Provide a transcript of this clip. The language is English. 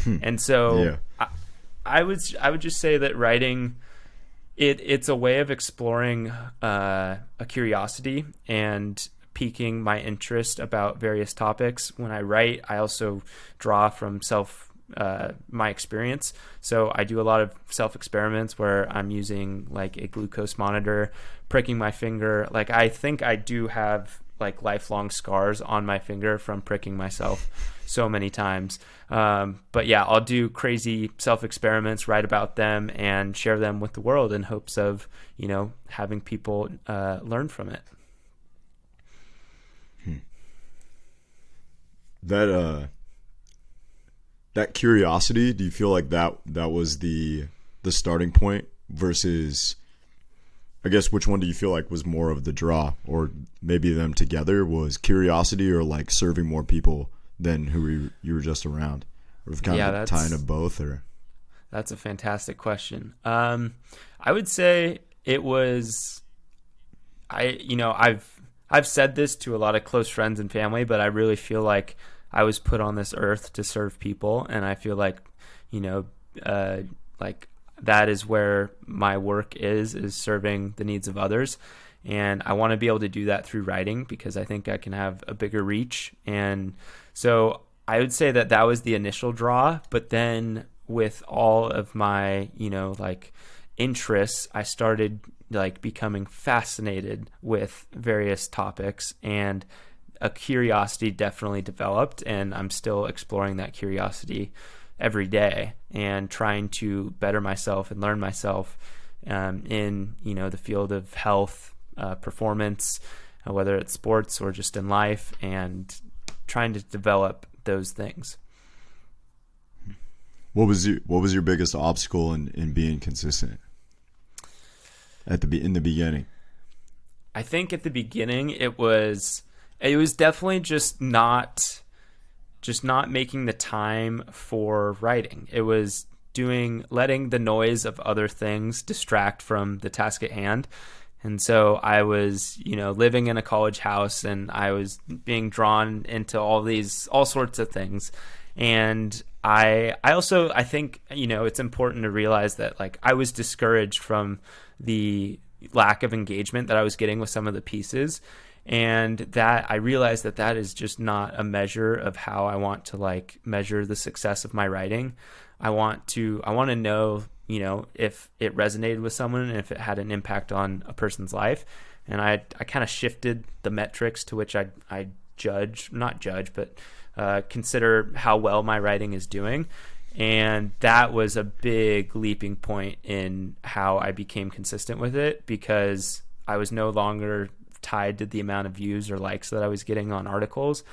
And so I would just say that writing, it's a way of exploring a curiosity and piquing my interest about various topics. When I write, I also draw from my experience. So I do a lot of self experiments where I'm using like a glucose monitor, pricking my finger. Like I think I do have like lifelong scars on my finger from pricking myself so many times. But yeah, I'll do crazy self experiments, write about them, and share them with the world in hopes of, having people learn from it. That curiosity, do you feel like that was the starting point versus, I guess, which one do you feel like was more of the draw, or maybe them together was curiosity or like serving more people than who you were just around, or kind of a tie of both? Or that's a fantastic question. I would say it was, I've said this to a lot of close friends and family, but I really feel like I was put on this earth to serve people. And I feel like, like that is where my work is serving the needs of others. And I want to be able to do that through writing because I think I can have a bigger reach. And so I would say that was the initial draw, but then with all of my, interests, I started like becoming fascinated with various topics, and a curiosity definitely developed, and I'm still exploring that curiosity every day and trying to better myself and learn myself in the field of health, performance, whether it's sports or just in life, and trying to develop those things. What was your biggest obstacle in being consistent in the beginning? I think at the beginning it was definitely just not making the time for writing. It was letting the noise of other things distract from the task at hand. And so I was, living in a college house, and I was being drawn into all sorts of things. And I think, it's important to realize that like I was discouraged from the lack of engagement that I was getting with some of the pieces. And that I realized that is just not a measure of how I want to like measure the success of my writing. I want to know, if it resonated with someone and if it had an impact on a person's life. And I kind of shifted the metrics to which I consider how well my writing is doing. And that was a big leaping point in how I became consistent with it, because I was no longer tied to the amount of views or likes that I was getting on articles.